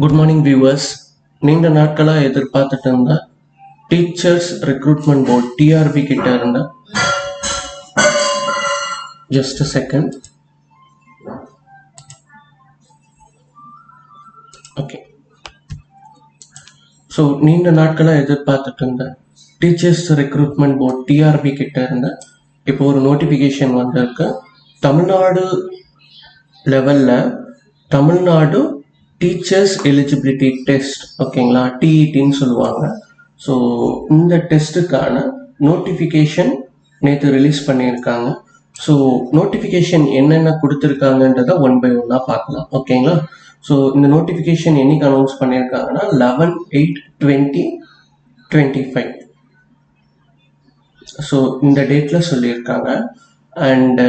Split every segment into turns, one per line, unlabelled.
Good morning viewers. நீண்ட நாட்களாக எதிர்பார்த்துட்டு இருந்த டீச்சர்ஸ் ரெக்ரூட்மெண்ட் போர்ட் டிஆர்பி கிட்ட இருந்த ஜஸ்ட் செகண்ட். ஓகே, ஸோ நீண்ட நாட்களாக எதிர்பார்த்துட்டு இருந்த டீச்சர்ஸ் ரெக்ரூட்மெண்ட் போர்ட் டிஆர்பி கிட்ட இருந்த இப்போ ஒரு நோட்டிஃபிகேஷன் வந்திருக்கு. தமிழ்நாடு லெவலில் தமிழ்நாடு டீச்சர்ஸ் எலிஜிபிலிட்டி டெஸ்ட், ஓகேங்களா, டிஇடின்னு சொல்லுவாங்க. ஸோ இந்த டெஸ்ட்டுக்கான நோட்டிஃபிகேஷன் நேற்று ரிலீஸ் பண்ணியிருக்காங்க. ஸோ நோட்டிஃபிகேஷன் என்னென்ன கொடுத்துருக்காங்கன்றத ஒன் பை ஒன்னாக பார்க்கலாம், ஓகேங்களா. ஸோ இந்த நோட்டிஃபிகேஷன் என்னைக்கு அனௌன்ஸ் பண்ணியிருக்காங்கன்னா 11/8/2025. ஸோ இந்த டேட்டில் சொல்லியிருக்காங்க. அண்டு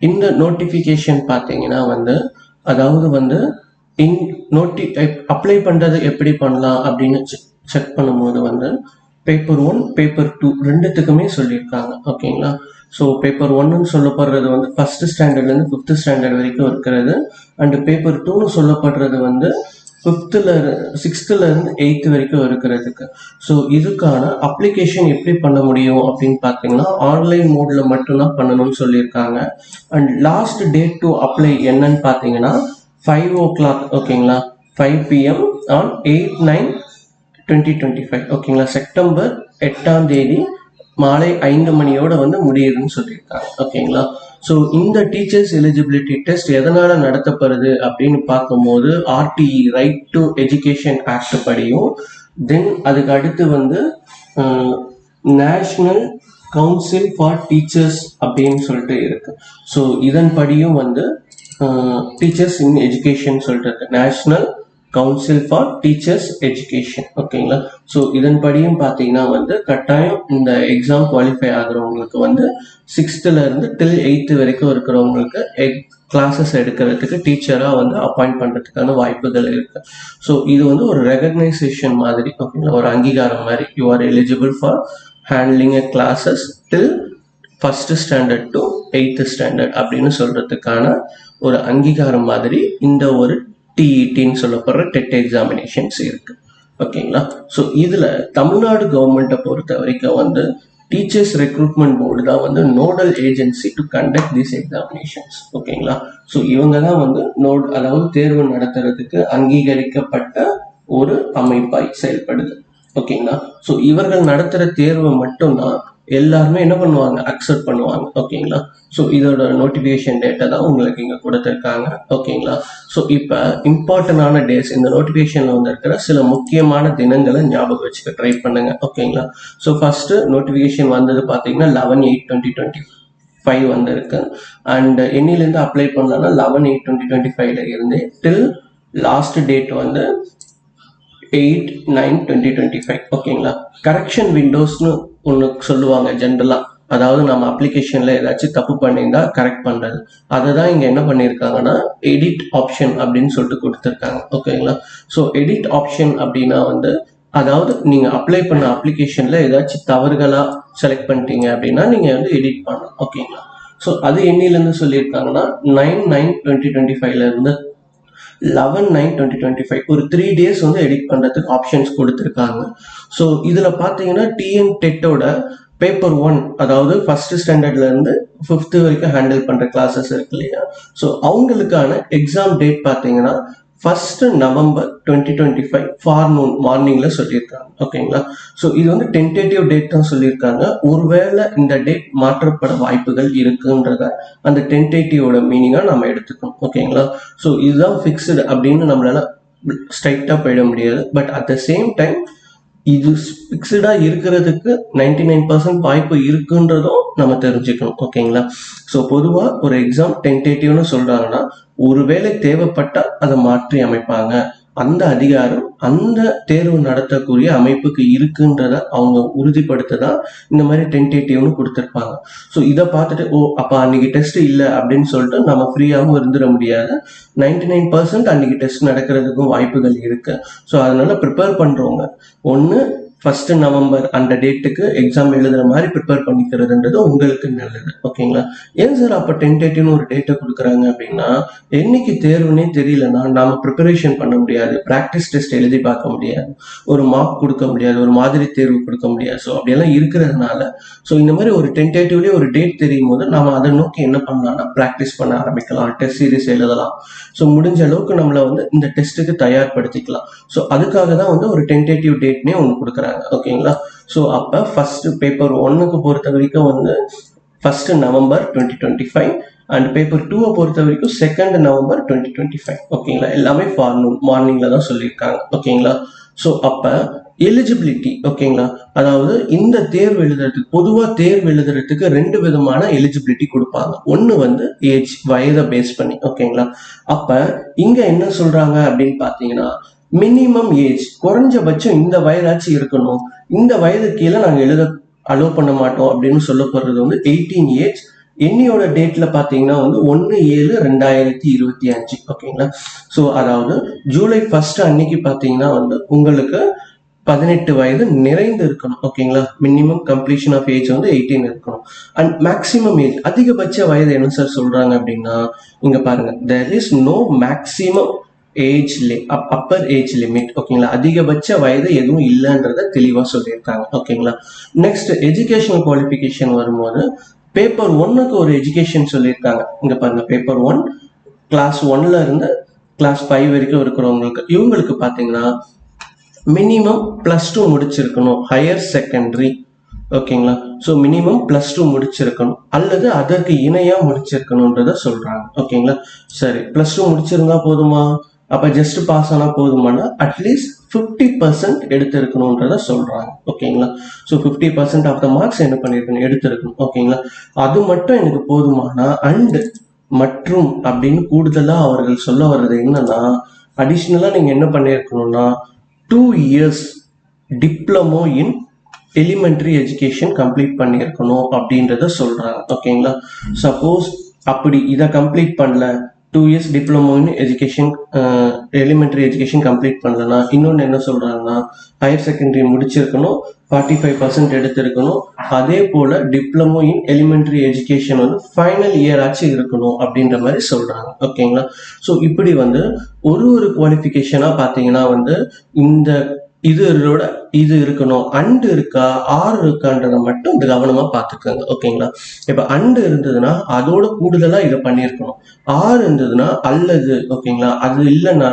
இந்த நோட்டிஃபிகேஷன் பார்த்தீங்கன்னா அதாவது அப்ளை பண்ணுறது எப்படி பண்ணலாம் அப்படின்னு செக் பண்ணும்போது பேப்பர் 1 பேப்பர் 2 ரெண்டுத்துக்குமே சொல்லியிருக்காங்க, ஓகேங்களா. ஸோ பேப்பர் 1ன்னு சொல்லப்படுறது ஃபர்ஸ்ட் ஸ்டாண்டர்ட்லேருந்து 5th ஸ்டாண்டர்ட் வரைக்கும் இருக்கிறது. அண்டு பேப்பர் 2ன்னு சொல்லப்படுறது 6th இருந்து 8th வரைக்கும் இருக்கிறதுக்கு. ஸோ இதுக்கான அப்ளிகேஷன் எப்படி பண்ண முடியும் அப்படின்னு பார்த்தீங்கன்னா ஆன்லைன் மோடில் மட்டும்தான் பண்ணணும்னு சொல்லியிருக்காங்க. And last date to apply என்னன்னு பார்த்தீங்கன்னா 5 o'clock, ஓகேங்களா, 5 PM ஆன் 8/9/2025, ஓகேங்களா. செப்டம்பர் 8 மாலை 5 மணியோட முடியுதுன்னு சொல்லியிருக்காங்க, ஓகேங்களா. ஸோ இந்த டீச்சர்ஸ் எலிஜிபிலிட்டி டெஸ்ட் எதனால நடத்தப்படுது அப்படின்னு பார்க்கும்போது RTE right to education act படியும், தென் அதுக்கு அடுத்து நேஷ்னல் கவுன்சில் ஃபார் டீச்சர்ஸ் அப்படின்னு சொல்லிட்டு இருக்கு. ஸோ இதன் படியும் டீச்சர்ஸ் இன் எஜுகேஷன் சொல்லிட்டு இருக்கு, national council for teachers education, ஓகேங்களா. ஸோ இதன்படியும் பார்த்தீங்கன்னா கட்டாயம் இந்த எக்ஸாம் குவாலிஃபை ஆகுறவங்களுக்கு 6th இருந்து till 8th வரைக்கும் இருக்கிறவங்களுக்கு கிளாஸஸ் எடுக்கிறதுக்கு டீச்சராக அப்பாயிண்ட் பண்ணுறதுக்கான வாய்ப்புகள் இருக்கு. ஸோ இது ஒரு ரெகக்னைசேஷன் மாதிரி, ஓகேங்களா, ஒரு அங்கீகாரம் மாதிரி. You are eligible for handling a classes till 1st standard to 8th standard அப்படின்னு சொல்றதுக்கான ஒரு அங்கீகாரம் மாதிரி இந்த ஒரு டிஇடின்னு சொல்லப்படுற டெட் எக்ஸாமினேஷன்ஸ் இருக்கு, ஓகேங்களா. ஸோ இதுல தமிழ்நாடு கவர்மெண்ட்டை பொறுத்த வரைக்கும் டீச்சர்ஸ் ரெக்ரூட்மெண்ட் போர்டு தான் nodal agency to conduct this examinations, ஓகேங்களா. ஸோ இவங்க தான் அதாவது தேர்வு நடத்துறதுக்கு அங்கீகரிக்கப்பட்ட ஒரு அமைப்பாய் செயல்படுது, ஓகேங்களா. ஸோ இவர்கள் நடத்துற தேர்வை மட்டும்தான் எல்லாருமே என்ன பண்ணுவாங்க, அக்செப்ட் பண்ணுவாங்க, ஓகேங்களா. ஸோ இதோட நோட்டிஃபிகேஷன் டேட்டை தான் உங்களுக்கு இங்கே கொடுத்துருக்காங்க, ஓகேங்களா. ஸோ இப்போ இம்பார்ட்டன்டான டேஸ் இந்த நோட்டிஃபிகேஷனில் இருக்கிற சில முக்கியமான தினங்களை ஞாபகம் வச்சுக்க ட்ரை பண்ணுங்க, ஓகேங்களா. ஸோ ஃபர்ஸ்ட் நோட்டிஃபிகேஷன் பார்த்தீங்கன்னா 11/8/2025 வந்திருக்கு. அண்ட் என்னிலேருந்து அப்ளை பண்ணலாம்னா 11/8/2025 இருந்து டில் லாஸ்ட் டேட் 8/9/2025, ஓகேங்களா. கரெக்ஷன் விண்டோஸ்னு ஒன்று சொல்லுவாங்க ஜென்ரலா, அதாவது நம்ம அப்ளிகேஷன்ல ஏதாச்சும் தப்பு பண்ணியிருந்தா கரெக்ட் பண்றது. அதை தான் இங்க என்ன பண்ணியிருக்காங்கன்னா எடிட் ஆப்ஷன் அப்படின்னு சொல்லிட்டு கொடுத்துருக்காங்க, ஓகேங்களா. ஸோ எடிட் ஆப்ஷன் அப்படின்னா அதாவது நீங்க அப்ளை பண்ண அப்ளிகேஷன்ல ஏதாச்சும் தவறுகளா செலக்ட் பண்ணிட்டீங்க அப்படின்னா நீங்க எடிட் பண்ணலாம், ஓகேங்களா. ஸோ அது என்னிலேருந்து சொல்லியிருக்காங்கன்னா 9/9/2025 இருந்து 11/9/2025 ஒரு 3 days எடிட் பண்றதுக்கு ஆப்ஷன்ஸ் கொடுத்துருக்காங்க. ஸோ இதுல பாத்தீங்கன்னா டிஎன் டெட்டோட பேப்பர் 1, அதாவது ஃபர்ஸ்ட் ஸ்டாண்டர்ட்ல இருந்து 5th வரைக்கும் ஹேண்டில் பண்ற கிளாஸஸ் இருக்கு இல்லையா. ஸோ அவங்களுக்கான எக்ஸாம் டேட் பாத்தீங்கன்னா 1st November 2025 ஃபார்னூன் மார்னிங்ல சொல்லியிருக்காங்க, ஓகேங்களா. ஸோ இது டென்டேட்டிவ் டேட் தான் சொல்லியிருக்காங்க. ஒருவேளை இந்த டேட் மாற்றப்பட வாய்ப்புகள் இருக்குன்றத அந்த டென்டேட்டிவோட மீனிங்கா நம்ம எடுத்துக்கணும், ஓகேங்களா. ஸோ இதுதான் ஃபிக்ஸ்டு அப்படின்னு நம்மளால ஸ்ட்ரைட்டா போயிட முடியாது. But at the same time இது ஃபிக்ஸ்டா இருக்கிறதுக்கு 99% வாய்ப்பு இருக்குன்றதும் நம்ம தெரிஞ்சுக்கணும், ஓகேங்களா. ஸோ பொதுவா ஒரு எக்ஸாம் டென்டேட்டிவ்னு சொல்றாங்கன்னா ஒருவேளை தேவைப்பட்டா அதை மாற்றி அமைப்பாங்க. அந்த அதிகாரம் அந்த தேர்வு நடத்தக்கூடிய அமைப்புக்கு இருக்குன்றத அவங்க உறுதிப்படுத்ததான் இந்த மாதிரி டென்டேட்டிவ்னு கொடுத்துருப்பாங்க. ஸோ இதை பார்த்துட்டு அப்ப அன்னைக்கு டெஸ்ட் இல்லை அப்படின்னு சொல்லிட்டு நம்ம ஃப்ரீயாகவும் இருந்துட முடியாது. 99% அன்னைக்கு டெஸ்ட் நடக்கிறதுக்கும் வாய்ப்புகள் இருக்கு. ஸோ அதனால ப்ரிப்பேர் பண்றவங்க ஒன்று 1st நவம்பர் அந்த டேட்டுக்கு எக்ஸாம் எழுதுற மாதிரி ப்ரிப்பேர் பண்ணிக்கிறதுன்றது உங்களுக்கு நல்லது. ஓகேங்களா? ஏன் சார் அப்போ டென்டேட்டிவ்னு ஒரு டேட்டை கொடுக்குறாங்க அப்படின்னா, என்னைக்கு தேர்வுனே தெரியலன்னா நாம ப்ரிப்பரேஷன் பண்ண முடியாது, ப்ராக்டிஸ் டெஸ்ட் எழுதி பார்க்க முடியாது, ஒரு மார்க் கொடுக்க முடியாது, ஒரு மாதிரி தேர்வு கொடுக்க முடியாது. ஸோ அப்படியெல்லாம் இருக்கிறதுனால ஸோ இந்த மாதிரி ஒரு டென்டேட்டிவ்லேயே ஒரு டேட் தெரியும் போது நாம அதை நோக்கி என்ன பண்ணலாம்னா ப்ராக்டிஸ் பண்ண ஆரம்பிக்கலாம், டெஸ்ட் சீரிஸ் எழுதலாம். ஸோ முடிஞ்ச அளவுக்கு நம்மளை வந்து இந்த டெஸ்ட்டுக்கு தயார்படுத்திக்கலாம். ஸோ அதுக்காக தான் வந்து ஒரு டென்டேட்டிவ் டேட்னே ஒன்று கொடுக்குறாங்க. ஓகேங்களா? ஸோ அப்போ ஃபர்ஸ்ட் பேப்பர் 1க்கு பொறுத்த வரைக்கும் வந்து 1st நவம்பர் 2025 அண்ட் பேப்பர் 2 பொறுத்த வரைக்கும் 2nd நவம்பர் 2025. ஓகேங்களா? எல்லாமே ஃபார்னூன் மார்னிங்ல தான் சொல்லியிருக்காங்க. ஓகேங்களா? ஸோ அப்போ எலிஜிபிலிட்டி, ஓகேங்களா, அதாவது இந்த தேர்வு எழுதுறதுக்கு பொதுவாக தேர்வு எழுதுறதுக்கு 2 விதமான எலிஜிபிலிட்டி கொடுப்பாங்க. ஒன்று வந்து ஏஜ், வயதை பேஸ் பண்ணி. ஓகேங்களா? அப்ப இங்க என்ன சொல்றாங்க அப்படின்னு பார்த்தீங்கன்னா, மினிமம் ஏஜ், குறைஞ்சபட்சம் இந்த வயதாச்சும் இருக்கணும், இந்த வயது கீழே நாங்கள் எழுத அலோவ் பண்ண மாட்டோம் அப்படின்னு சொல்ல போறது வந்து 18 ஏஜ். என்னையோட டேட்ல பாத்தீங்கன்னா வந்து 1/7/2025. ஓகேங்களா? ஸோ அதாவது ஜூலை 1 அன்னைக்கு பாத்தீங்கன்னா வந்து உங்களுக்கு 18 வயது நிறைந்து இருக்கணும். ஓகேங்களா? மினிமம் கம்ப்ளீஷன் ஆஃப் ஏஜ் வந்து 18 இருக்கணும். அண்ட் மேக்ஸிமம் ஏஜ், அதிகபட்ச வயது என்ன சார் சொல்றாங்க அப்படின்னா, இங்க பாருங்க, there is no maximum age upper age limit. ஓகேங்களா? அதிகபட்ச வயது எதுவும் இல்லைன்றத தெளிவா சொல்லியிருக்காங்க. ஓகேங்களா? நெக்ஸ்ட் எஜுகேஷனல் குவாலிஃபிகேஷன் வரும்போது பேப்பர் 1க்கு ஒரு எஜுகேஷன் சொல்லியிருக்காங்க. இங்க பாருங்க, பேப்பர் 1 கிளாஸ் 1ல இருந்து கிளாஸ் 5 வரைக்கும் இருக்கிறவங்களுக்கு, இவங்களுக்கு பாத்தீங்கன்னா மினிமம் +2 முடிச்சிருக்கணும், ஹையர் செகண்டரி. ஓகேங்களா? ஸோ மினிமம் +2 முடிச்சிருக்கணும் அல்லது அதற்கு இணையா முடிச்சிருக்கணும்ன்றத சொல்றாங்க. ஓகேங்களா? சரி, +2 முடிச்சிருந்தா போதுமா? அப்ப ஜஸ்ட் பாஸ் ஆனா போதுமானா அட்லீஸ்ட் 50% எடுத்திருக்கணும்ன்றத சொல்றாங்க. ஓகேங்களா? ஸோ 50% ஆஃப் த மார்க்ஸ் என்ன பண்ணிருக்கணும், எடுத்திருக்கணும். ஓகேங்களா? அது மட்டும் எனக்கு போதுமானா அண்ட் மற்றும் அப்படின்னு கூடுதலா அவர்கள் சொல்ல வர்றது என்னன்னா, அடிஷ்னலா நீங்க என்ன பண்ணிருக்கணும்னா 2 years diploma in elementary education complete பண்ணியிருக்கணும் அப்படின்றத சொல்றாங்க. ஓகேங்களா? சப்போஸ் அப்படி இதை கம்ப்ளீட் பண்ணல, 2 years diploma in education elementary education complete பண்ணலன்னா இன்னொன்று என்ன சொல்றாங்கன்னா, ஹையர் செகண்டரி முடிச்சிருக்கணும், 45% எடுத்திருக்கணும், அதே போல டிப்ளமோ இன் எலிமெண்டரி எஜுகேஷன் வந்து ஃபைனல் இயர் ஆச்சு இருக்கணும் அப்படின்ற மாதிரி சொல்றாங்க. ஓகேங்களா? ஸோ இப்படி வந்து ஒரு குவாலிஃபிகேஷனா பார்த்தீங்கன்னா வந்து இந்த இதோட இது இருக்கணும், அண்ட் இருக்கா ஆர் இருக்கான்றதை மட்டும் கவனமா பார்த்துக்கோங்க. ஓகேங்களா? இப்ப அண்ட் இருந்ததுன்னா அதோட கூடுதலா இதை பண்ணியிருக்கணும், ஆர் இருந்ததுன்னா அல்லது. ஓகேங்களா? அது இல்லைன்னா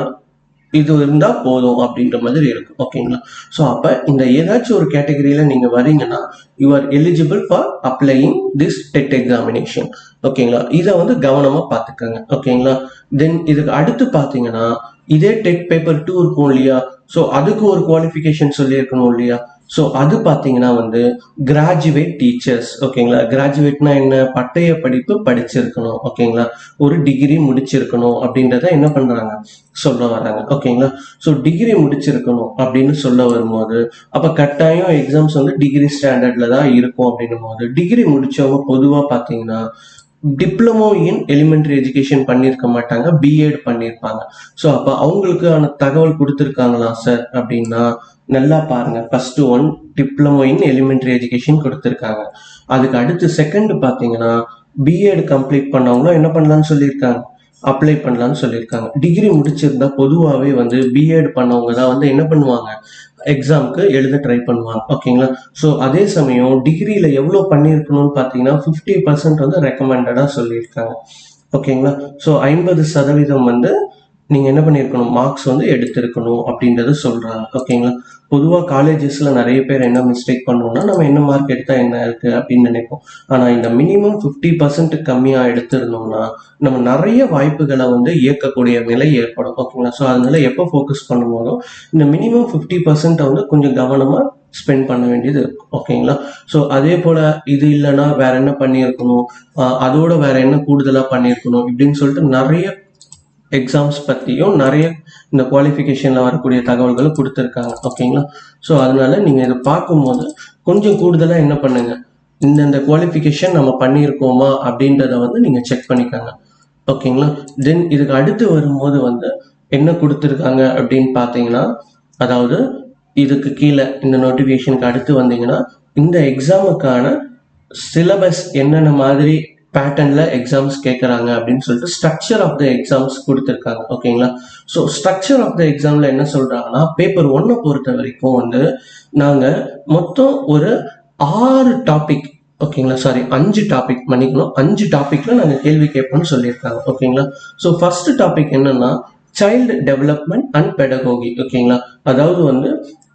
இது இருந்தா போதும் அப்படின்ற மாதிரி இருக்கும். ஓகேங்களா? ஸோ அப்ப இந்த ஏதாச்சும் ஒரு கேட்டகரியில நீங்க வரீங்கன்னா you are eligible for applying this TET examination. ஓகேங்களா? இதை வந்து கவனமா பார்த்துக்கோங்க. ஓகேங்களா? தென் இதுக்கு அடுத்து பார்த்தீங்கன்னா இதே டெட் பேப்பர் 2 இருக்கும் இல்லையா? ஸோ அதுக்கு ஒரு குவாலிஃபிகேஷன் சொல்லி இருக்கணும் இல்லையா? ஸோ அது பார்த்தீங்கன்னா வந்து கிராஜுவேட் டீச்சர்ஸ். ஓகேங்களா? கிராஜுவேட்னா என்ன, பட்டய படிப்பு படிச்சிருக்கணும். ஓகேங்களா? ஒரு டிகிரி முடிச்சிருக்கணும் அப்படின்றத என்ன பண்றாங்க, சொல்ல வராங்க. ஓகேங்களா? ஸோ டிகிரி முடிச்சிருக்கணும் அப்படின்னு சொல்ல வரும்போது அப்ப கட்டாயம் எக்ஸாம்ஸ் வந்து டிகிரி ஸ்டாண்டர்ட்ல தான் இருக்கும். அப்படின்னும் போது டிகிரி முடிச்சவங்க பொதுவா பார்த்தீங்கன்னா டிப்ளமோ இன் எலிமெண்டரி எஜுகேஷன் பண்ணியிருக்க மாட்டாங்க, பிஎட் பண்ணியிருப்பாங்க. ஸோ அப்போ அவங்களுக்கான தகவல் கொடுத்துருக்காங்களா சார் அப்படின்னா நல்லா பாருங்க. First one diploma in elementary education கொடுத்துருக்காங்க. அதுக்கு அடுத்து செகண்ட் பார்த்தீங்கன்னா பிஎட் கம்ப்ளீட் பண்ணவங்களும் என்ன பண்ணலாம்னு சொல்லியிருக்காங்க, அப்ளை பண்ணலாம்னு சொல்லியிருக்காங்க. டிகிரி முடிச்சிருந்தா பொதுவாகவே வந்து பிஎட் பண்ணவங்க தான் வந்து என்ன பண்ணுவாங்க, எக்ஸாமுக்கு எழுத ட்ரை பண்ணுவாங்க. ஓகேங்களா? ஸோ அதே சமயம் டிகிரியில் எவ்வளோ பண்ணியிருக்கணும்னு பார்த்தீங்கன்னா 50% வந்து ரெக்கமெண்டடாக சொல்லியிருக்காங்க. ஓகேங்களா? ஸோ 50% வந்து நீங்கள் என்ன பண்ணியிருக்கணும், மார்க்ஸ் வந்து எடுத்திருக்கணும் அப்படின்றத சொல்கிறாங்க. ஓகேங்களா? பொதுவாக காலேஜஸில் நிறைய பேர் என்ன மிஸ்டேக் பண்ணுவோம்னா, நம்ம என்ன மார்க் எடுத்தால் என்ன இருக்குது அப்படின்னு நினைப்போம். ஆனால் இந்த மினிமம் 50% கம்மியாக எடுத்திருந்தோம்னா நம்ம நிறைய வாய்ப்புகளை வந்து இயக்கக்கூடிய நிலை ஏற்படும். ஓகேங்களா? ஸோ அதனால எப்போ ஃபோக்கஸ் பண்ணும்போதும் இந்த மினிமம் 50% வந்து கொஞ்சம் கவனமாக ஸ்பெண்ட் பண்ண வேண்டியது இருக்கும். ஓகேங்களா? ஸோ அதே போல் இது இல்லைன்னா வேற என்ன பண்ணியிருக்கணும், அதோட வேற என்ன கூடுதலாக பண்ணியிருக்கணும் இப்படின்னு சொல்லிட்டு நிறைய எக்ஸாம்ஸ் பற்றியும் நிறைய இந்த குவாலிஃபிகேஷனில் வரக்கூடிய தகவல்களை கொடுத்துருக்காங்க. ஓகேங்களா? ஸோ அதனால நீங்கள் இதை பார்க்கும்போது கொஞ்சம் கூடுதலாக என்ன பண்ணுங்க, இந்தந்த குவாலிஃபிகேஷன் நம்ம பண்ணியிருக்கோமா அப்படின்றத வந்து நீங்கள் செக் பண்ணிக்கோங்க. ஓகேங்களா? தென் இதுக்கு அடுத்து வரும்போது வந்து என்ன கொடுத்துருக்காங்க அப்படின்னு பார்த்தீங்கன்னா, அதாவது இதுக்கு கீழே இந்த நோட்டிஃபிகேஷனுக்கு அடுத்து வந்தீங்கன்னா இந்த எக்ஸாமுக்கான சிலபஸ் என்னென்ன மாதிரி பேட்டர்ன்ல எக்ஸாம்ஸ் கேட்குறாங்க அப்படின்னு சொல்லிட்டு ஸ்ட்ரக்சர் ஆஃப் த எக்ஸாம்ஸ் கொடுத்துருக்காங்க. ஓகேங்களா? ஸோ ஸ்ட்ரக்சர் ஆஃப் த எக்ஸாம்ல என்ன சொல்றாங்கன்னா, பேப்பர் 1 பொறுத்த வரைக்கும் வந்து நாங்கள் மொத்தம் ஒரு 6 டாபிக், ஓகேங்களா, சாரி 5 டாபிக் மன்னிக்கணும், 5 டாபிக்ல நாங்கள் கேள்வி கேட்போம்னு சொல்லியிருக்காங்க. ஓகேங்களா? ஸோ ஃபர்ஸ்ட் டாபிக் என்னன்னா சைல்டு டெவலப்மெண்ட் அண்ட் பெடகோகி. ஓகேங்களா? அதாவது வந்து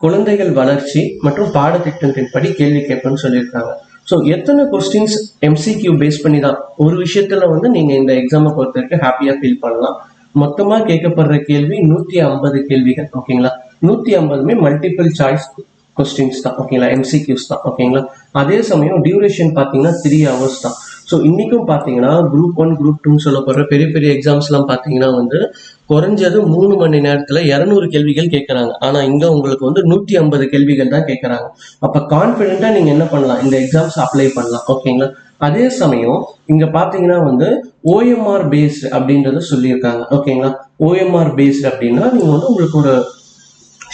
குழந்தைகள் வளர்ச்சி மற்றும் பாடத்திட்டத்தின் படி கேள்வி கேட்போம்னு சொல்லியிருக்காங்க. ஸோ எத்தனை கொஸ்டின்ஸ் எம்சிக்யூ பேஸ் பண்ணி தான் ஒரு விஷயத்துல வந்து நீங்க இந்த எக்ஸாமை பொறுத்த வரைக்கும் ஹாப்பியா ஃபீல் பண்ணலாம். மொத்தமா கேட்கப்படுற கேள்வி 150 கேள்விகள். ஓகேங்களா? 150மே மல்டிபிள் சாய்ஸ் கொஸ்டின்ஸ் தான். ஓகேங்களா? எம்சிக்யூஸ் தான். ஓகேங்களா? அதே சமயம் டியூரேஷன் பார்த்தீங்கன்னா 3 hours தான். ஸோ இன்னைக்கும் பார்த்தீங்கன்னா குரூப் 1 குரூப் 2 சொல்லப்படுற பெரிய பெரிய எக்ஸாம்ஸ்லாம் பார்த்தீங்கன்னா வந்து குறைஞ்சது 3 மணி நேரத்தில் 200 கேள்விகள் கேட்குறாங்க. ஆனால் இங்கே உங்களுக்கு வந்து 150 கேள்விகள் தான் கேட்குறாங்க. அப்போ கான்ஃபிடென்ட்டாக நீங்கள் என்ன பண்ணலாம், இந்த எக்ஸாம்ஸ் அப்ளை பண்ணலாம். ஓகேங்களா? அதே சமயம் இங்கே பார்த்தீங்கன்னா வந்து ஓஎம்ஆர் பேஸ்டு அப்படின்றத சொல்லியிருக்காங்க. ஓகேங்களா? ஓஎம்ஆர் பேஸ்டு அப்படின்னா நீங்கள் வந்து உங்களுக்கு ஒரு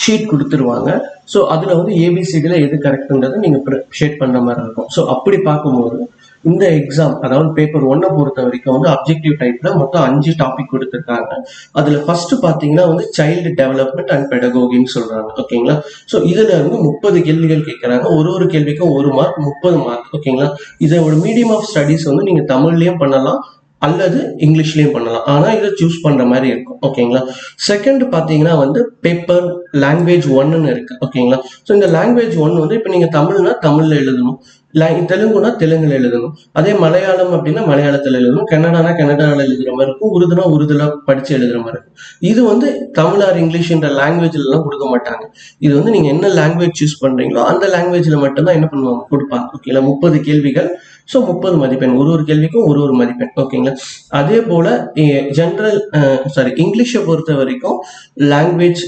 ஷீட் கொடுத்துருவாங்க. ஸோ அதில் வந்து ஏபிசிடியில் எது கரெக்டுன்றதை நீங்கள் ஷேட் பண்ணுற மாதிரி இருக்கும். ஸோ அப்படி பார்க்கும்போது இந்த எக்ஸாம், அதாவது பேப்பர் 1 பொறுத்த வரைக்கும் வந்து அப்ஜெக்டிவ் டைப்ல மொத்தம் 5 டாபிக் கொடுத்துருக்காங்க. அதுல ஃபர்ஸ்ட் பாத்தீங்கன்னா வந்து சைல்டு டெவலப்மெண்ட் அண்ட் பெடகோகின்னு சொல்றாங்க. ஓகேங்களா? ஸோ இதுல இருந்து 30 கேள்விகள் கேட்கறாங்க. ஒரு கேள்விக்கும் 1 மார்க், 30 மார்க். ஓகேங்களா? இதோட மீடியம் ஆஃப் ஸ்டடிஸ் வந்து நீங்க தமிழ்லயும் பண்ணலாம் அல்லது இங்கிலீஷ்லயும் பண்ணலாம். ஆனா இதை சூஸ் பண்ற மாதிரி இருக்கும். ஓகேங்களா? செகண்ட் பாத்தீங்கன்னா வந்து பேப்பர் லாங்குவேஜ் 1ன்னு இருக்கு. ஓகேங்களா? ஸோ இந்த லாங்குவேஜ் 1 வந்து இப்போ நீங்க தமிழ்னா தமிழ்ல எழுதணும், தெலுங்குனா தெலுங்குல எழுதணும், அதே மலையாளம் அப்படின்னா மலையாளத்துல எழுதணும், கன்னடானா கன்னடாவில் எழுதுற மாதிரி இருக்கும், உருதுனா உருதுல படிச்சு எழுதுற மாதிரி இருக்கும். இது வந்து தமிழ் ஆர் இங்கிலீஷ்ன்ற லாங்குவேஜ்ல எல்லாம் கொடுக்க மாட்டாங்க. இது வந்து நீங்க என்ன லாங்குவேஜ் சூஸ் பண்றீங்களோ அந்த லாங்குவேஜ்ல மட்டும்தான் என்ன பண்ணுவாங்க, கொடுப்பாங்க. ஓகேங்களா? 30 கேள்விகள். ஸோ 30 மதிப்பெண், ஒரு கேள்விக்கும் ஒரு மதிப்பெண். ஓகேங்களா? அதே போல ஜென்ரல் இங்கிலீஷை பொறுத்த வரைக்கும் லாங்குவேஜ்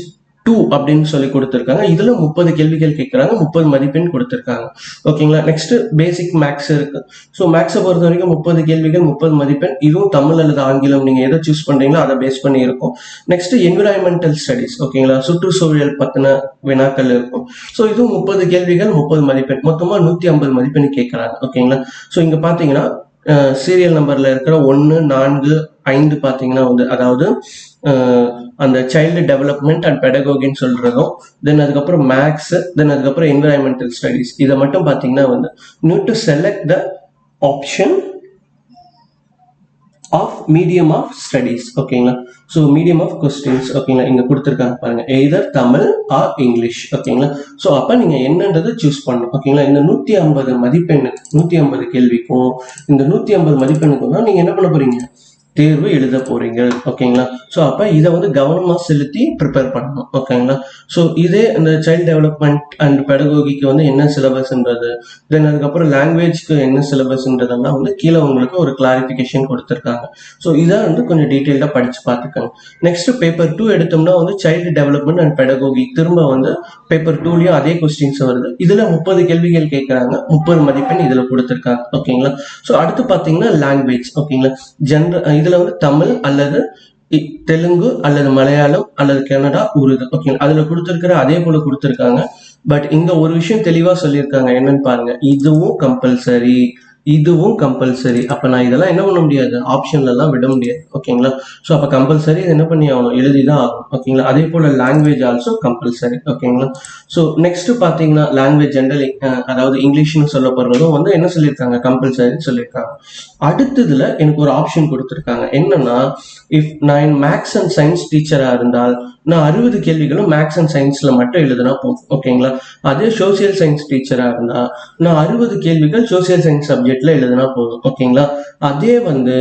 2 அப்படின்னு சொல்லி கொடுத்துருக்காங்க. இதுல 30 கேள்விகள் கேட்கறாங்க, 30 மதிப்பெண் கொடுத்துருக்காங்க. ஓகேங்களா? நெக்ஸ்ட் பேசிக் மேக்ஸ் இருக்கு. ஸோ மேக்ஸை பொறுத்த வரைக்கும் 30 கேள்விகள், 30 மதிப்பெண். இதுவும் தமிழ் அல்லது ஆங்கிலம் நீங்க எதை சூஸ் பண்றீங்களோ அதை பேஸ் பண்ணி இருக்கும். Next environmental studies. ஓகேங்களா? சுற்றுச்சூழல் பத்தின வினாக்கள் இருக்கும். ஸோ இதுவும் 30 கேள்விகள், 30 மதிப்பெண், மொத்தமா 150 மதிப்பெண் கேட்கறாங்க. ஓகேங்களா? ஸோ இங்க பாத்தீங்கன்னா சீரியல் நம்பர்ல இருக்கிற 1, 4, 5 பாத்தீங்கன்னா வந்து அதாவது அந்த சைல்டு டெவலப்மெண்ட் அண்ட் பெடகோகின்னு சொல்றதும், தென் அதுக்கப்புறம் மேக்ஸ், தென் அதுக்கப்புறம் என்விரான்மெண்டல் ஸ்டடிஸ். இதை மட்டும் பார்த்தீங்கன்னா வந்து need to select the option of medium of studies. ஓகேங்களா? So medium of questions. ஓகேங்களா? இங்க கொடுத்துருக்காங்க பாருங்க, எய்தர் தமிழ் ஆர் இங்கிலீஷ். ஓகேங்களா? ஸோ அப்ப நீங்க என்னன்றது சூஸ் பண்ணணும். ஓகேங்களா? இந்த 150 மதிப்பெண்ணுக்கு, 150 கேள்விக்கும் இந்த 150 மதிப்பெண்ணுக்கும் தான் நீங்க என்ன பண்ண போறீங்க, தேர்வு எழுத போறீங்க. ஓகேங்களா? ஸோ அப்ப இதை வந்து கவனமா செலுத்தி ப்ரிப்பேர் பண்ணணும். ஓகேங்களா? ஸோ இதே இந்த சைல்டு டெவலப்மெண்ட் அண்ட் பெடகோகிக்கு வந்து என்ன சிலபஸ்ன்றது, தென் அதுக்கப்புறம் லாங்குவேஜ்க்கு என்ன சிலபஸ்ன்றதெல்லாம் வந்து கீழே உங்களுக்கு ஒரு கிளாரிஃபிகேஷன் கொடுத்துருக்காங்க. ஸோ இதை வந்து கொஞ்சம் டீட்டெயில்டாக படிச்சு பார்த்துக்கோங்க. நெக்ஸ்ட் பேப்பர் 2 எடுத்தோம்னா வந்து சைல்டு டெவலப்மெண்ட் அண்ட் பெடகோகி, திரும்ப வந்து பேப்பர் 2லயும் அதே கொஸ்டின்ஸ் வருது. இதுல 30 கேள்விகள் கேட்கறாங்க, 30 மதிப்பெண் இதுல கொடுத்துருக்காங்க. ஓகேங்களா? ஸோ அடுத்து பாத்தீங்கன்னா லாங்குவேஜ். ஓகேங்களா? இதுல வந்து தமிழ் அல்லது தெலுங்கு அல்லது மலையாளம் அல்லது கன்னடா, உருது. ஓகேங்களா? அதுல கொடுத்துருக்கிற அதே போல கொடுத்துருக்காங்க. பட் இங்க ஒரு விஷயம் தெளிவா சொல்லியிருக்காங்க, என்னன்னு பாருங்க, இதுவும் கம்பல்சரி, இதுவும் கம்பல்சரி. அப்ப நான் இதெல்லாம் என்ன பண்ண முடியாது, ஆப்ஷன்ல எல்லாம் விட முடியாது. ஓகேங்களா? ஸோ அப்ப கம்பல்சரி இது என்ன பண்ணி ஆகணும், எழுதிதான் ஆகும். ஓகேங்களா? அதே போல லாங்குவேஜ் ஆல்சோ கம்பல்சரி. ஓகேங்களா? ஸோ நெக்ஸ்ட் பாத்தீங்கன்னா லாங்குவேஜ் ஜென்ரல், அதாவது இங்கிலீஷ்னு சொல்லப்படுறதும் வந்து என்ன சொல்லியிருக்காங்க, கம்பல்சரின்னு சொல்லியிருக்காங்க. அடுத்ததுல எனக்கு ஒரு ஆப்ஷன் கொடுத்துருக்காங்க, என்னன்னா இஃப் நான் மேக்ஸ் அண்ட் சயின்ஸ் டீச்சரா இருந்தால் நான் 60 கேள்விகளும் மேக்ஸ் அண்ட் சயின்ஸ்ல மட்டும் எழுதுனா போதும். ஓகேங்களா? அதே சோசியல் சயின்ஸ் டீச்சரா இருந்தா நான் 60 கேள்விகள் சோசியல் சயின்ஸ் சப்ஜெக்ட்ல எழுதுனா போதும். ஓகேங்களா? அதே வந்து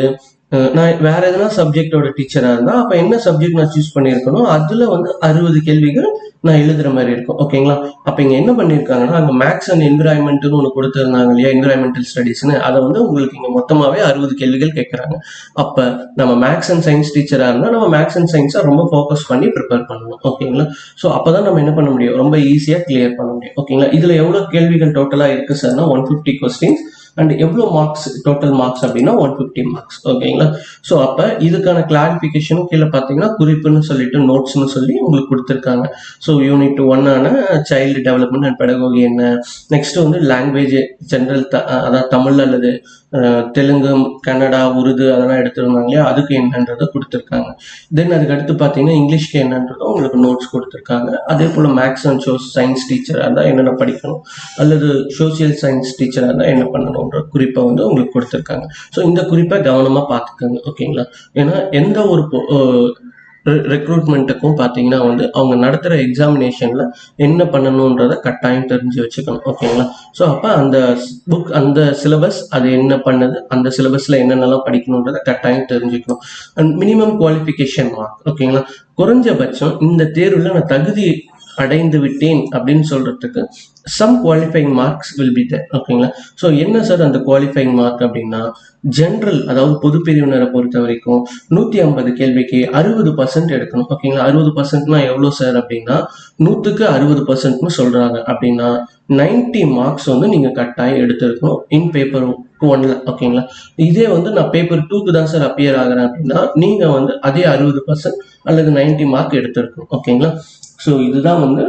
நான் வேற எதனா சப்ஜெக்டோட டீச்சரா இருந்தா அப்ப என்ன சப்ஜெக்ட் நான் சூஸ் பண்ணியிருக்கணும், அதுல வந்து 60 கேள்விகள் நான் எழுதுற மாதிரி இருக்கும். ஓகேங்களா? அப்ப இங்க என்ன பண்ணிருக்காங்கன்னா, அங்க மேக்ஸ் அண்ட் என்விரான்மெண்ட்னு ஒண்ணு கொடுத்திருந்தாங்க இல்லையா, என்விரான்மெண்டல் ஸ்டடிஸ்னு, அதை வந்து உங்களுக்கு இங்க மொத்தமாவே 60 கேள்விகள் கேட்கறாங்க. அப்ப நம்ம மேக்ஸ் அண்ட் சயின்ஸ் டீச்சரா இருந்தா நம்ம மேக்ஸ் அண்ட் சயின்ஸை ரொம்ப ஃபோக்கஸ் பண்ணி ப்ரிப்பேர் பண்ணணும். ஓகேங்களா? ஸோ அப்பதான் நம்ம என்ன பண்ண முடியும், ரொம்ப ஈஸியா கிளியர் பண்ண முடியும். ஓகேங்களா? இதுல எவ்வளவு கேள்விகள் டோட்டலா இருக்கு சார்னா 150 கொஸ்டின்ஸ். அண்ட் எவ்வளோ மார்க்ஸ் டோட்டல் மார்க்ஸ் அப்படின்னா 150 மார்க்ஸ். ஓகேங்களா? ஸோ அப்போ இதுக்கான கிளாரிஃபிகேஷனும் கீழே பார்த்தீங்கன்னா குறிப்புன்னு சொல்லிட்டு நோட்ஸ்னு சொல்லி உங்களுக்கு கொடுத்துருக்காங்க. So unit 1 child development and pedagogy என்ன, நெக்ஸ்ட் வந்து லாங்குவேஜ் ஜென்ரல் அதாவது தமிழ் அல்லது தெலுங்கு, கன்னடா, உருது அதெல்லாம் எடுத்துருந்தாங்க இல்லையா, அதுக்கு என்னன்றதை கொடுத்துருக்காங்க. தென் அதுக்கு அடுத்து பார்த்தீங்கன்னா இங்கிலீஷ்க்கு என்னன்றதும் உங்களுக்கு நோட்ஸ் கொடுத்துருக்காங்க. அதே போல் மேக்ஸ் அண்ட் சயின்ஸ் டீச்சராக இருந்தால் என்னென்ன படிக்கணும் அல்லது சோசியல் சயின்ஸ் டீச்சராக இருந்தால் என்ன பண்ணணுன்ற குறிப்பை வந்து உங்களுக்கு கொடுத்துருக்காங்க. ஸோ இந்த குறிப்பை கவனமாக பார்த்துக்கோங்க. ஓகேங்களா? ஏன்னா எந்த ஒரு ரெக்ரூட்மெண்ட்டுக்கும் பார்த்தீங்கன்னா வந்து அவங்க நடத்துகிற எக்ஸாமினேஷனில் என்ன பண்ணணுன்றதை கட்டாயம் தெரிஞ்சு வச்சுக்கணும். ஓகேங்களா? ஸோ அப்போ அந்த புக் அந்த சிலபஸ் அது என்ன பண்ணுது, அந்த சிலபஸில் என்னென்னலாம் படிக்கணுன்றதை கட்டாயம் தெரிஞ்சுக்கணும். And minimum qualification mark. ஓகேங்களா? குறைஞ்சபட்சம் இந்த தேர்வில் நான் தகுதி அடைந்து விட்டேன் அப்படின்னு சொல்றதுக்கு some qualifying marks will be there. ஓகேங்களா? ஸோ என்ன சார் அந்த குவாலிஃபைங் மார்க் அப்படின்னா, ஜென்ரல் அதாவது பொது பிரிவினரை பொறுத்த வரைக்கும் 150 கேள்விக்கு 60% எடுக்கணும். ஓகேங்களா? 60%னா எவ்வளோ சார் அப்படின்னா 100க்கு 60%னு சொல்றாங்க. அப்படின்னா 90 மார்க்ஸ் வந்து நீங்க கட்டாயம் எடுத்திருக்கணும் இன் பேப்பர் 1ல. ஓகேங்களா? இதே வந்து நான் பேப்பர் 2க்கு தான் சார் அப்பியர் ஆகிறேன் அப்படின்னா நீங்க வந்து அதே 60% அல்லது 90 மார்க் எடுத்திருக்கணும். ஓகேங்களா? ஸோ இதுதான் வந்து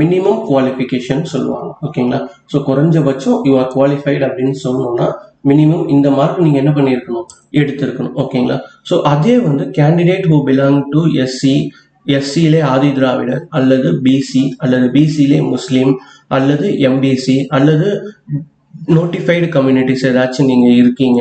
மினிமம் குவாலிஃபிகேஷன் சொல்லுவாங்க. ஓகேங்களா? ஸோ குறைஞ்சபட்சம் யூ ஆர் குவாலிஃபைடு அப்படின்னு சொல்லணும்னா மினிமம் இந்த மார்க் நீங்க என்ன பண்ணியிருக்கணும், எடுத்திருக்கணும். ஓகேங்களா? ஸோ அதே வந்து candidate who belong to எஸ்சியிலே Adi Dravidar அல்லது பிசி அல்லது பிசியிலே முஸ்லீம் அல்லது எம்பிசி அல்லது நோட்டிஃபைடு கம்யூனிட்டிஸ் ஏதாச்சும் நீங்க இருக்கீங்க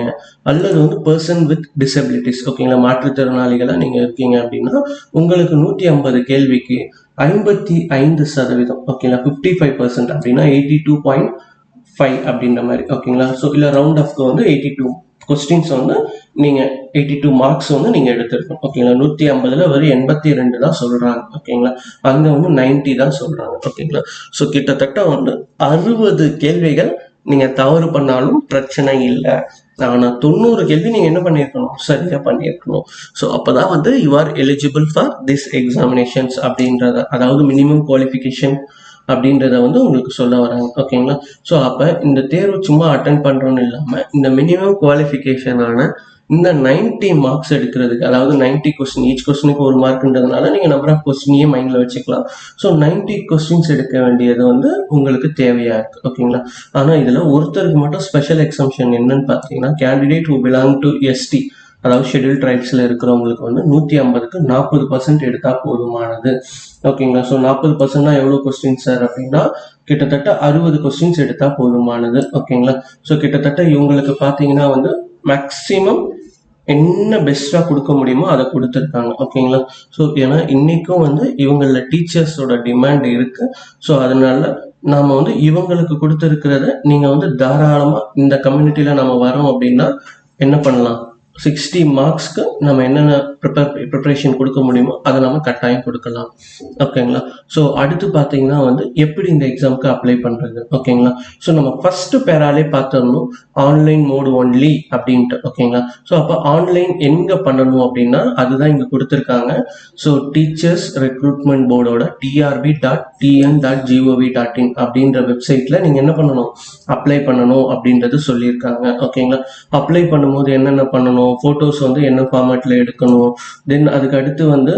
அல்லது வந்து பர்சன் வித் டிசபிலிட்டிஸ், ஓகேங்களா, மாற்றுத்திறனாளிகளா நீங்க இருக்கீங்க அப்படின்னா உங்களுக்கு 150 கேள்விக்கு 55%, ஓகேங்களா, 55% அப்படின்னா 82.5 அப்படின்ற மாதிரி. ஓகேங்களா? ஸோ இல்லை ரவுண்ட் ஆஃப்க்கு வந்து 82 கொஸ்டின்ஸ் வந்து நீங்க 82 மார்க்ஸ் வந்து நீங்க எடுத்திருக்கணும். ஓகேங்களா? 150ல வெறும் 82 தான் சொல்றாங்க. ஓகேங்களா? அங்க வந்து 90 தான் சொல்றாங்க. ஓகேங்களா? ஸோ கிட்டத்தட்ட வந்து 60 கேள்விகள் நீங்க தவறு பண்ணாலும் பிரச்சனை இல்லை. ஆனா 90 கேள்வி நீங்க என்ன பண்ணிருக்கணும், சரியா பண்ணிருக்கணும். ஸோ அப்பதான் வந்து you are eligible for this examinations அப்படின்றத, அதாவது மினிமம் குவாலிஃபிகேஷன் அப்படின்றத வந்து உங்களுக்கு சொல்ல வராங்க. ஓகேங்களா? ஸோ அப்ப இந்த தேர்வு சும்மா அட்டன் பண்றோம்னு இல்லாம இந்த மினிமம் குவாலிஃபிகேஷனான இந்த 90 மார்க்ஸ் எடுக்கிறதுக்கு, அதாவது 90 கொஸ்டின், ஈச் கொஸ்டினுக்கு 1 மார்க்ன்றதுனால நீங்க நம்பர் ஆஃப் கொஸ்டினையே மைண்ட்ல வச்சுக்கலாம். ஸோ 90 கொஸ்டின்ஸ் எடுக்க வேண்டியது வந்து உங்களுக்கு தேவையா இருக்கு. ஓகேங்களா? ஆனா இதுல ஒருத்தருக்கு மட்டும் ஸ்பெஷல் எக்ஸம்ஷன் என்னன்னு பார்த்தீங்கன்னா, candidate who belong to ST அதாவது ஷெட்யூல் ட்ரைப்ஸ்ல இருக்கிறவங்களுக்கு வந்து 150க்கு 40% எடுத்தா போதுமானது. ஓகேங்களா? ஸோ 40%னா எவ்வளவு கொஸ்டின் சார் அப்படின்னா கிட்டத்தட்ட 60 கொஸ்டின்ஸ் எடுத்தா போதுமானது. ஓகேங்களா? ஸோ கிட்டத்தட்ட இவங்களுக்கு பார்த்தீங்கன்னா வந்து மேக்சிமம் என்ன பெஸ்டா கொடுக்க முடியுமோ அதை கொடுத்துருக்காங்க. ஓகேங்களா? ஸோ ஏன்னா இன்னைக்கும் வந்து இவங்கள டீச்சர்ஸோட டிமாண்ட் இருக்கு. ஸோ அதனால நாம வந்து இவங்களுக்கு கொடுத்துருக்கிறத நீங்க வந்து தாராளமா இந்த கம்யூனிட்டியில நம்ம வரோம் அப்படின்னா என்ன பண்ணலாம், 60 மார்க்ஸ்க்கு நம்ம என்னென்ன ப்ரிப்பரேஷன் கொடுக்க முடியுமோ அதை நம்ம கட்டாயம் கொடுக்கலாம். ஓகேங்களா? ஸோ அடுத்து பார்த்தீங்கன்னா வந்து எப்படி இந்த எக்ஸாமுக்கு அப்ளை பண்ணுறது. ஓகேங்களா? ஸோ நம்ம ஃபர்ஸ்ட் பேராலே பார்த்தோம்னா ஆன்லைன் மோடு ஒன்லி அப்படின்ட்டு. ஓகேங்களா? ஸோ அப்போ ஆன்லைன் எங்கே பண்ணணும் அப்படின்னா அதுதான் இங்கே கொடுத்துருக்காங்க. ஸோ டீச்சர்ஸ் ரெக்ரூட்மெண்ட் போர்டோட trb.tn.gov.in அப்படின்ற வெப்சைட்டில் நீங்கள் என்ன பண்ணணும், அப்ளை பண்ணணும் அப்படின்றது சொல்லியிருக்காங்க. ஓகேங்களா? அப்ளை பண்ணும்போது என்னென்ன பண்ணணும், ஃபோட்டோஸ் வந்து என்ன ஃபார்மேட்ல எடுக்கணும், தென் அதுக்கு அடுத்து வந்து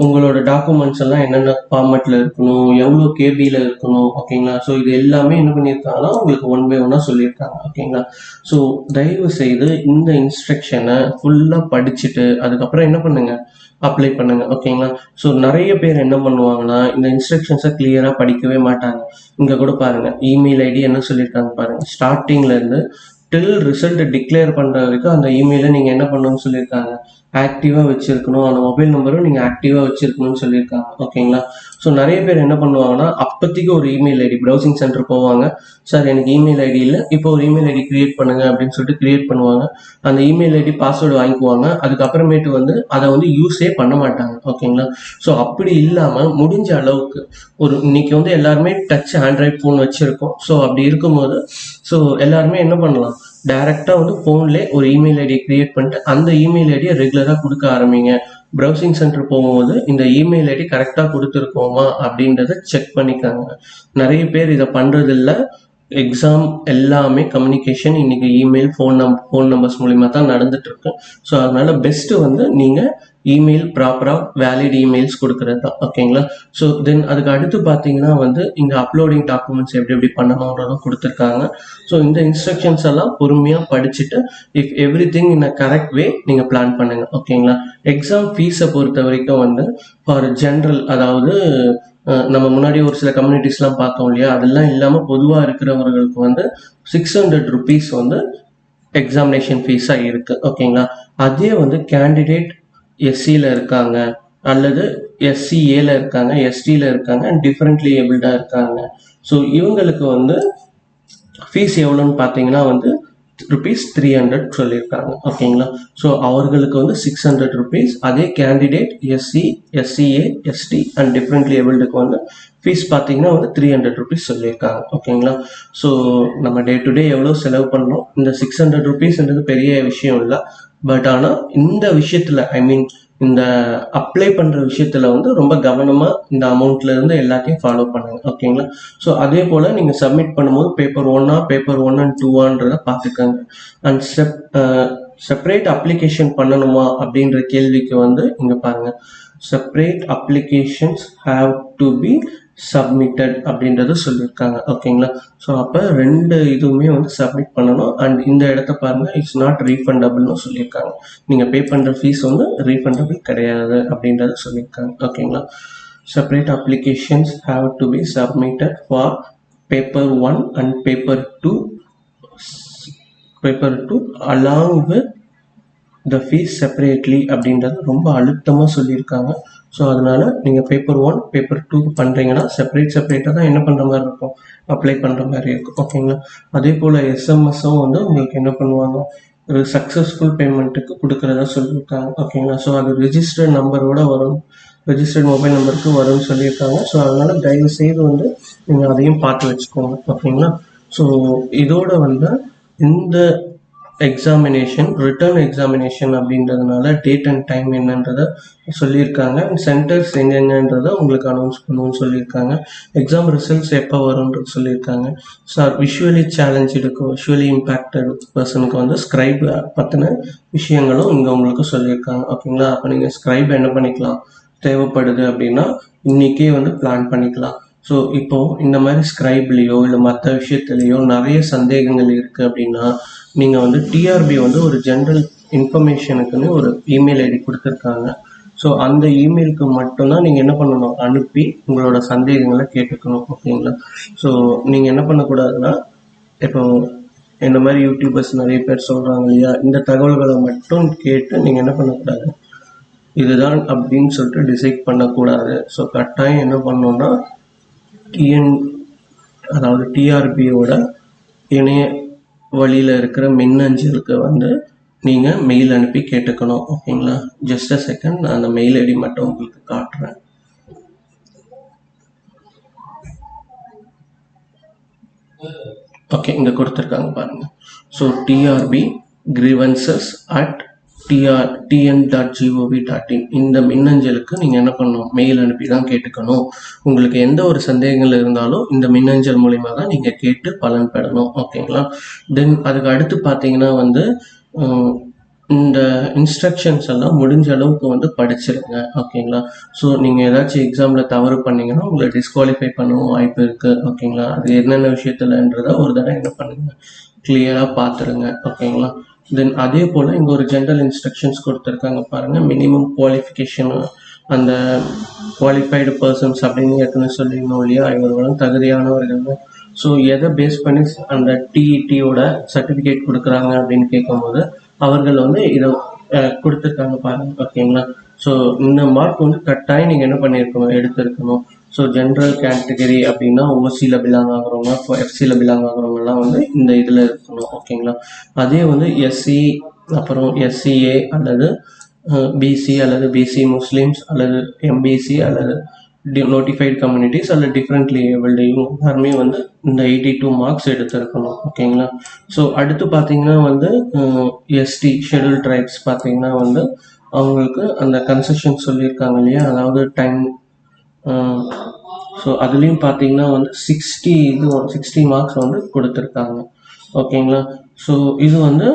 உங்களோட டாக்குமெண்ட்ஸ் எல்லாம் என்னென்ன ஃபார்மேட்ல இருக்கணும், எவ்வளோ கேபியில் இருக்கணும். ஓகேங்களா? ஸோ இது எல்லாமே என்ன பண்ணியிருக்காங்கன்னா உங்களுக்கு 1 by 1 சொல்லியிருக்காங்க. ஓகேங்களா? ஸோ தயவு செய்து இந்த இன்ஸ்ட்ரக்ஷனை ஃபுல்லாக படிச்சுட்டு அதுக்கப்புறம் என்ன பண்ணுங்க, அப்ளை பண்ணுங்க. ஓகேங்களா? ஸோ நிறைய பேர் என்ன பண்ணுவாங்கன்னா இந்த இன்ஸ்ட்ரக்ஷன்ஸை கிளியரா படிக்கவே மாட்டாங்க. இங்க கூட பாருங்க, இமெயில் ஐடி என்ன சொல்லியிருக்காங்க பாருங்க, ஸ்டார்டிங்ல இருந்து டில் ரிசல்ட் டிக்ளேர் பண்ற வரைக்கும் அந்த இமெயிலை நீங்க என்ன பண்ணணும்னு சொல்லியிருக்காங்க, ஆக்டிவா வச்சிருக்கணும். அந்த மொபைல் நம்பரும் நீங்க ஆக்டிவா வச்சிருக்கணும்னு சொல்லியிருக்காங்க. ஓகேங்களா? ஸோ நிறைய பேர் என்ன பண்ணுவாங்கன்னா அப்போதைக்கு ஒரு இமெயில் ஐடி ப்ரௌசிங் சென்டர் போவாங்க, சார் எனக்கு இமெயில் ஐடி இல்லை, இப்போ ஒரு இமெயில் ஐடி கிரியேட் பண்ணுங்க அப்படின்னு சொல்லிட்டு கிரியேட் பண்ணுவாங்க. அந்த இமெயில் ஐடி பாஸ்வேர்டு வாங்கிக்குவாங்க. அதுக்கப்புறமேட்டு வந்து அதை வந்து யூஸே பண்ண மாட்டாங்க. ஓகேங்களா? ஸோ அப்படி இல்லாம முடிஞ்ச அளவுக்கு இன்னைக்கு வந்து எல்லாருமே டச் ஆண்ட்ராய்ட் ஃபோன் வச்சிருக்கோம். ஸோ அப்படி இருக்கும்போது ஸோ எல்லாருமே என்ன பண்ணலாம், டைரக்டா வந்து ஃபோன்லேயே ஒரு இமெயில் ஐடியை கிரியேட் பண்ணிட்டு அந்த இமெயில் ஐடியை ரெகுலராக கொடுக்க ஆரம்பிங்க. ப்ரௌசிங் சென்டர் போகும்போது இந்த இமெயில் ஐடி கரெக்டாக கொடுத்துருக்கோமா அப்படின்றத செக் பண்ணிக்காங்க. நிறைய பேர் இதை பண்றது இல்லை. எக்ஸாம் எல்லாமே கம்யூனிகேஷன் இன்னைக்கு இமெயில், ஃபோன் நம்பர்ஸ் மூலிமா தான் நடந்துட்டு இருக்கு. ஸோ அதனால பெஸ்ட் வந்து நீங்கள் இமெயில் ப்ராப்பராக வேலிட் இமெயில்ஸ் கொடுக்கறது தான். ஓகேங்களா? ஸோ தென் அதுக்கு அடுத்து பார்த்தீங்கன்னா வந்து இங்கே அப்லோடிங் டாக்குமெண்ட்ஸ் எப்படி எப்படி பண்ணணுன்றதும் கொடுத்துருக்காங்க. ஸோ இந்த இன்ஸ்ட்ரக்ஷன்ஸ் எல்லாம் பொறுமையாக படிச்சுட்டு if every thing in a correct way நீங்கள் பிளான் பண்ணுங்க. ஓகேங்களா? எக்ஸாம் ஃபீஸை பொறுத்த வரைக்கும் வந்து ஃபார் ஜென்ரல், அதாவது நம்ம முன்னாடி ஒரு சில கம்யூனிட்டிஸ்லாம் பார்த்தோம் இல்லையா, அதெல்லாம் இல்லாமல் பொதுவாக இருக்கிறவர்களுக்கு வந்து 600 rupees வந்து எக்ஸாமினேஷன் ஃபீஸாக இருக்குது. ஓகேங்களா? அதே வந்து கேண்டிடேட் எஸ்சியில் இருக்காங்க அல்லது எஸ்சிஏல இருக்காங்க, எஸ்டியில் இருக்காங்க, டிஃப்ரெண்ட்லி ஏபிள்டாக இருக்காங்க. ஸோ இவங்களுக்கு வந்து ஃபீஸ் எவ்வளோன்னு பார்த்தீங்கன்னா வந்து ₹300 சொல்லியிருக்காங்க. ஓகேங்களா? ஸோ அவர்களுக்கு வந்து 600 rupees. அதே candidate SC, SCA, ST and differently ஏபிள்டுக்கு வந்து ஃபீஸ் பார்த்தீங்கன்னா வந்து 300 rupees சொல்லியிருக்காங்க. ஓகேங்களா? ஸோ நம்ம டே டு டே எவ்வளோ செலவு பண்ணோம், இந்த 600 rupeesன்றது பெரிய விஷயம் இல்லை. பட் ஆனால் இந்த விஷயத்தில் இந்த அப்ளை பண்ணுற விஷயத்தில் வந்து ரொம்ப கவனமாக இந்த அமௌண்ட்ல இருந்து எல்லாத்தையும் ஃபாலோ பண்ணுங்க. ஓகேங்களா? ஸோ அதே போல் நீங்கள் சப்மிட் பண்ணும்போது பேப்பர் 1 பேப்பர் 1 and 2 பார்த்துக்கோங்க. அண்ட் செப்பரேட் அப்ளிகேஷன் பண்ணணுமா அப்படின்ற கேள்விக்கு வந்து இங்கே பாருங்கள், separate applications have to be submitted அப்படின்றது சொல்லியிருக்காங்க. ஓகேங்களா? ஸோ அப்போ 2 இதுவுமே வந்து சப்மிட் பண்ணணும். அண்ட் இந்த இடத்த பாருங்கள், இட்ஸ் நாட் ரீஃபண்டபிள்னு சொல்லியிருக்காங்க. நீங்கள் பே பண்ணுற ஃபீஸ் வந்து ரீஃபண்டபிள் கிடையாது அப்படின்றத சொல்லியிருக்காங்க. ஓகேங்களா? Separate applications have to be submitted for paper 1 and paper 2 along with the fees separately அப்படின்றது ரொம்ப அழுத்தமாக சொல்லியிருக்காங்க. ஸோ அதனால நீங்கள் பேப்பர் 1 பேப்பர் 2 பண்ணுறீங்கன்னா செப்பரேட்டாக தான் என்ன பண்ணுற மாதிரி இருக்கும், அப்ளை பண்ணுற மாதிரி இருக்கும். ஓகேங்களா? அதே போல் எஸ்எம்எஸும் வந்து உங்களுக்கு என்ன பண்ணுவாங்க, ஒரு சக்ஸஸ்ஃபுல் பேமெண்ட்டுக்கு கொடுக்குறதா சொல்லியிருக்காங்க. ஓகேங்களா? ஸோ அது ரிஜிஸ்டர்ட் நம்பரோட வரும், ரெஜிஸ்டர்ட் மொபைல் நம்பருக்கு வரும்னு சொல்லியிருக்காங்க. ஸோ அதனால தயவு செய்து வந்து நீங்கள் அதையும் பார்த்து வச்சுக்கோங்க. ஓகேங்களா? ஸோ இதோட வந்து இந்த எக்ஸாமினேஷன் ரிட்டர்ன் எக்ஸாமினேஷன் அப்படின்றதுனால டேட் அண்ட் டைம் என்னன்றதை சொல்லியிருக்காங்க. சென்டர்ஸ் எங்கெங்கன்றதை உங்களுக்கு அனௌன்ஸ் பண்ணுவோம்னு சொல்லியிருக்காங்க. எக்ஸாம் ரிசல்ட்ஸ் எப்போ வரும்ன்றது சொல்லியிருக்காங்க. சார் விஷுவலி சேலஞ்சுக்கு, விஷுவலி இம்பேக்டட் பர்சனுக்கு வந்து ஸ்க்ரைப் பற்றின விஷயங்களும் இங்கே உங்களுக்கு சொல்லியிருக்காங்க. ஓகேங்களா? அப்போ நீங்கள் ஸ்க்ரைப் என்ன பண்ணிக்கலாம், தேவைப்படுது அப்படின்னா இன்றைக்கே வந்து பிளான் பண்ணிக்கலாம். ஸோ இப்போது இந்த மாதிரி ஸ்க்ரைப்லேயோ இல்லை மற்ற விஷயத்துலேயோ நிறைய சந்தேகங்கள் இருக்குது அப்படின்னா நீங்கள் வந்து டிஆர்பி வந்து ஒரு ஜென்ரல் இன்ஃபர்மேஷனுக்குன்னு ஒரு இமெயில் ஐடி கொடுத்துருக்காங்க. ஸோ அந்த இமெயிலுக்கு மட்டும்தான் நீங்கள் என்ன பண்ணணும், அனுப்பி உங்களோட சந்தேகங்களை கேட்டுக்கணும். ஓகேங்களா? ஸோ நீங்கள் என்ன பண்ணக்கூடாதுன்னா, இப்போ இந்த மாதிரி யூடியூபர்ஸ் நிறைய பேர் சொல்கிறாங்க இல்லையா, இந்த தகவல்களை மட்டும் கேட்டு நீங்கள் என்ன பண்ணக்கூடாது, இதுதான் அப்படின்னு சொல்லிட்டு டிசைட் பண்ணக்கூடாது. ஸோ கட்டாயம் என்ன பண்ணணும்னா அதாவது டிஆர்பியோட இணைய வழியில் இருக்கிற மின்னஞ்சலுக்கு வந்து நீங்கள் மெயில் அனுப்பி கேட்டுக்கணும். ஓகேங்களா? ஜஸ்ட் அ செகண்ட், நான் அந்த மெயில் ஐடி மட்டும் உங்களுக்கு காட்டுறேன். ஓகே, இங்கே கொடுத்துருக்காங்க பாருங்கள். So TRP grievances at tn.gov.in இந்த மின்னஞ்சலுக்கு நீங்கள் என்ன பண்ணணும், மெயில் அனுப்பி தான் கேட்டுக்கணும். உங்களுக்கு எந்த ஒரு சந்தேகங்கள் இருந்தாலும் இந்த மின்னஞ்சல் மூலிமா தான் நீங்கள் கேட்டு பலன் பெறணும். ஓகேங்களா? தென் அதுக்கு அடுத்து பார்த்தீங்கன்னா வந்து இந்த இன்ஸ்ட்ரக்ஷன்ஸ் எல்லாம் முடிஞ்ச அளவுக்கு வந்து படிச்சிருங்க. ஓகேங்களா? ஸோ நீங்கள் ஏதாச்சும் எக்ஸாமில் தவறு பண்ணிங்கன்னா உங்களை டிஸ்குவாலிஃபை பண்ணவும் வாய்ப்பு இருக்குது. ஓகேங்களா? அது என்னென்ன விஷயத்துலன்றதை ஒரு தடவை என்ன பண்ணுங்க, கிளியராக பார்த்துருங்க. ஓகேங்களா? தென் அதே போல் இங்கே ஒரு ஜென்ரல் இன்ஸ்ட்ரக்ஷன்ஸ் கொடுத்துருக்காங்க பாருங்கள். மினிமம் குவாலிஃபிகேஷன், அந்த குவாலிஃபைடு பர்சன்ஸ் அப்படின்னு ஏற்கனவே சொல்லியிருந்தோம் இல்லையா, இவர்களும் தகுதியானவர்கள். ஸோ எதை பேஸ் பண்ணி அந்த டிஇடியோட சர்டிஃபிகேட் கொடுக்குறாங்க அப்படின்னு கேட்கும்போது அவர்கள் வந்து இதை கொடுத்துருக்காங்க பாருங்க. ஓகேங்களா? ஸோ இந்த மார்க் வந்து கட்டாயம் நீங்கள் என்ன பண்ணியிருக்கணும், எடுத்திருக்கணும். ஸோ ஜென்ரல் கேட்டகரி அப்படின்னா ஓசியில் பிலாங் ஆகிறவங்க, எஃப்சியில் பிலாங் ஆகிறவங்கலாம் வந்து இந்த இதில் இருக்கணும். ஓகேங்களா? அதே வந்து எஸ்சி, அப்புறம் எஸ்சிஏ அல்லது பிசி அல்லது பிசி முஸ்லீம்ஸ் அல்லது எம்பிசி அல்லது நோட்டிஃபைடு கம்யூனிட்டிஸ் அல்லது டிஃப்ரெண்ட்லி ஏபிள்டு எல்லாருமே வந்து இந்த 82 மார்க்ஸ் எடுத்திருக்கணும். ஓகேங்களா? ஸோ அடுத்து பார்த்தீங்கன்னா வந்து எஸ்டி ஷெட்யூல் ட்ரைப்ஸ் பார்த்தீங்கன்னா வந்து அவங்களுக்கு அந்த கன்செஷன் சொல்லியிருக்காங்க இல்லையா, அதாவது டைம் ஸோ அதுலேயும் பார்த்தீங்கன்னா வந்து 60 மார்க்ஸ் வந்து கொடுத்துருக்காங்க. ஓகேங்களா. ஸோ இது வந்து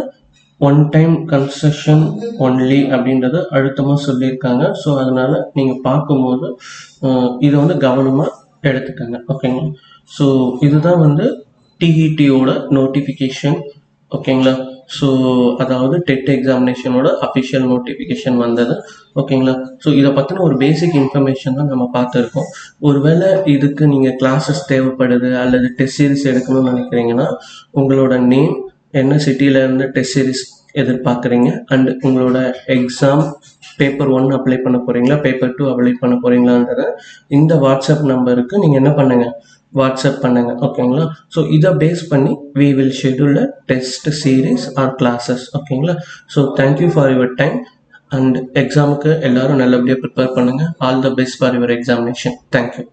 ஒன் டைம் கன்செஷன் ஒன்லி அப்படின்றத அழுத்தமாக சொல்லியிருக்காங்க. ஸோ அதனால் நீங்கள் பார்க்கும்போது இதை வந்து கவனமாக எடுத்துக்கங்க. ஓகேங்களா. ஸோ இதுதான் வந்து டிஇடியோட நோட்டிஃபிகேஷன். ஓகேங்களா. ஸோ அதாவது டெட் எக்ஸாமினேஷனோட அஃபிஷியல் நோட்டிஃபிகேஷன் வந்தது. ஓகேங்களா. ஸோ இதை பற்றின ஒரு பேசிக் இன்ஃபர்மேஷன் தான் நம்ம பார்த்துருக்கோம். ஒருவேளை இதுக்கு நீங்கள் கிளாஸஸ் தேவைப்படுது அல்லது டெஸ்ட் சீரிஸ் எடுக்கணும்னு நினைக்கிறீங்கன்னா உங்களோட நேம், என்ன சிட்டியிலேருந்து டெஸ்ட் சீரிஸ் எதிர்பார்க்குறீங்க, அண்ட் உங்களோட எக்ஸாம் பேப்பர் 1 அப்ளை பண்ண போகிறீங்களா, பேப்பர் 2 அப்ளை பண்ண போகிறீங்களான்றத இந்த வாட்ஸ்அப் நம்பருக்கு நீங்கள் என்ன பண்ணுங்கள், வாட்ஸ்அப் பண்ணுங்கள். ஓகேங்களா. ஸோ இதை பேஸ் பண்ணி we will schedule a test series or classes. ஓகேங்களா. So thank you for your time and எக்ஸாமுக்கு எல்லாரும் நல்லபடியாக ப்ரிப்பேர் பண்ணுங்கள். All the best for your examination. Thank you.